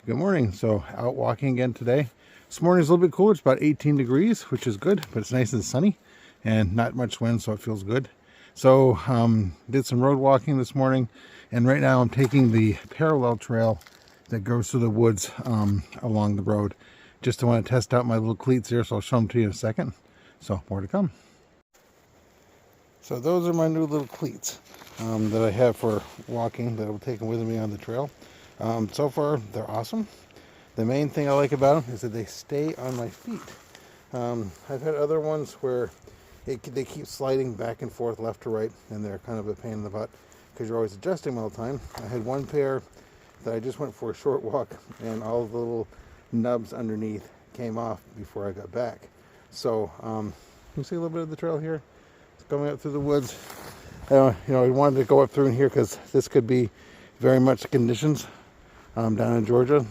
Good morning. So out walking again today. This morning is a little bit cooler. It's about 18 degrees, which is good, but it's nice and sunny and not much wind, so it feels good. So did some road walking this morning, and right now I'm taking the parallel trail that goes through the woods along the road. Just to want to test out my little cleats here, so I'll show them to you in a second. So more to come. So those are my new little cleats that I have for walking that I'll be taking with me on the trail. So far, they're awesome. The main thing I like about them is that they stay on my feet. I've had other ones where they keep sliding back and forth left to right, and they're kind of a pain in the butt because you're always adjusting all the time. I had one pair that I just went for a short walk, and all the little nubs underneath came off before I got back. So you see a little bit of the trail here. It's coming up through the woods. I wanted to go up through in here because this could be very much the conditions down in Georgia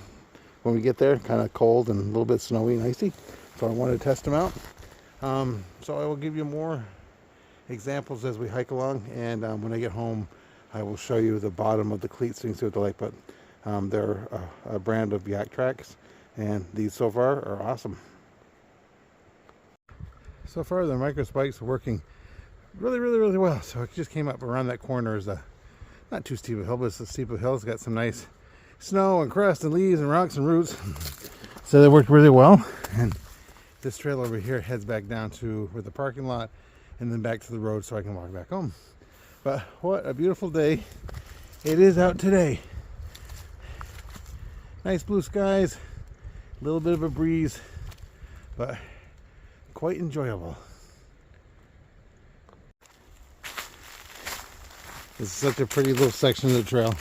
when we get there. Kind of cold and a little bit snowy and icy. So I wanted to test them out. So I will give you more examples as we hike along, and when I get home I will show you the bottom of the cleats so you can see what they're like. But they're a brand of yak tracks, and these so far are awesome. So far the microspikes are working really well. So it just came up around that corner. Is a not too steep a hill, but it's a steep hill. It's got some nice snow and crust and leaves and rocks and roots. So they worked really well. And this trail over here heads back down to where the parking lot, and then back to the road so I can walk back home. But what a beautiful day it is out today. Nice blue skies, a little bit of a breeze, but quite enjoyable. This is such a pretty little section of the trail.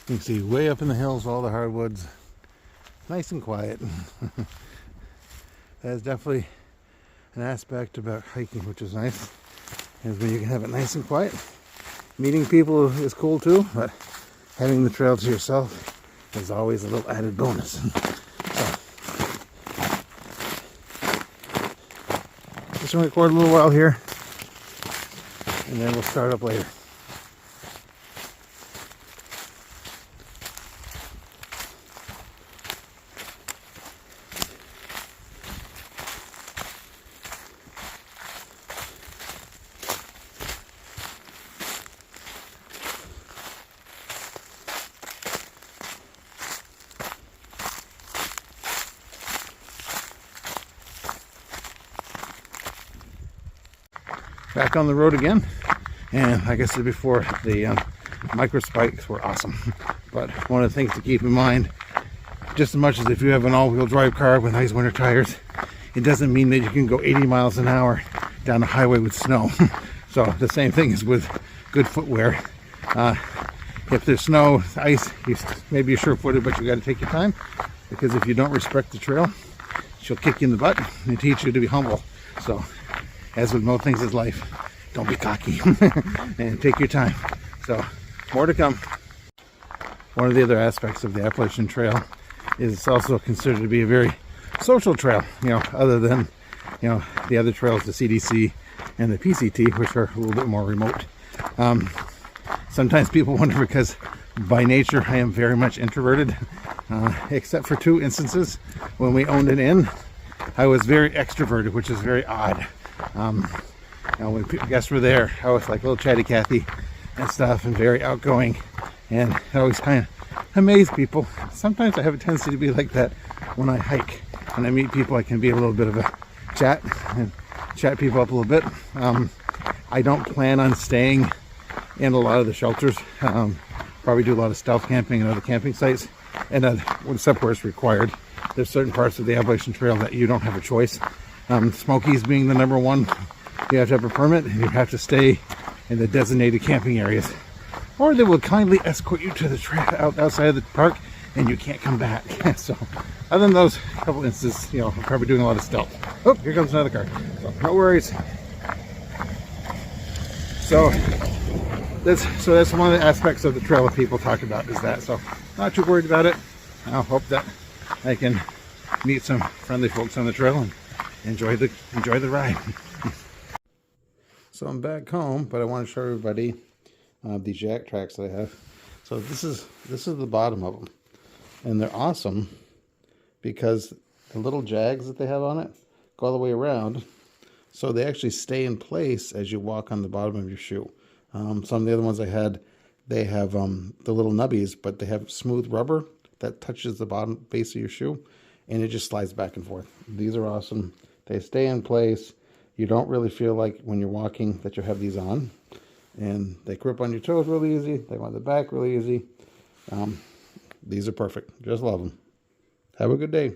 You can see way up in the hills all the hardwoods. Nice and quiet. That is definitely an aspect about hiking, which is nice, is when you can have it nice and quiet. Meeting people is cool too, but having the trail to yourself is always a little added bonus. So, just gonna record a little while here, and then we'll start up later. Back on the road again, and like I said before, the microspikes were awesome. But one of the things to keep in mind, just as much as if you have an all-wheel drive car with nice winter tires, it doesn't mean that you can go 80 miles an hour down a highway with snow. So the same thing is with good footwear. If there's snow, ice, maybe you're sure-footed, but you got to take your time, because if you don't respect the trail, she'll kick you in the butt and teach you to be humble. So as with most things in life, don't be cocky and take your time. So more to come. One of the other aspects of the Appalachian Trail is it's also considered to be a very social trail, other than the other trails, the CDC and the PCT, which are a little bit more remote. Sometimes people wonder, because by nature I am very much introverted, except for two instances. When we owned an inn, I was very extroverted, which is very odd. When guests were there, I was like little chatty Cathy and stuff, and very outgoing, and I always kind of amaze people. Sometimes I have a tendency to be like that when I hike. When I meet people, I can be a little bit of a chat and chat people up a little bit. I don't plan on staying in a lot of the shelters. Probably do a lot of stealth camping and other camping sites, and except where it's required. There's certain parts of the Appalachian Trail that you don't have a choice. Smokies being the number one. You have to have a permit, and you have to stay in the designated camping areas, or they will kindly escort you to the trail outside of the park, and you can't come back. So other than those couple instances, I'm probably doing a lot of stealth. Oh, here comes another car. So no worries. So that's one of the aspects of the trail that people talk about, is that. So not too worried about it. I hope that I can meet some friendly folks on the trail and enjoy the ride. So I'm back home, but I want to show everybody these yak tracks that I have. So this is the bottom of them, And they're awesome because the little jags that they have on it go all the way around. So they actually stay in place as you walk on the bottom of your shoe. Some of the other ones I had, they have the little nubbies, but they have smooth rubber that touches the bottom base of your shoe, and it just slides back and forth. These are awesome. They stay in place. You don't really feel like when you're walking that you have these on. And they grip on your toes really easy. They go on the back really easy. These are perfect. Just love them. Have a good day.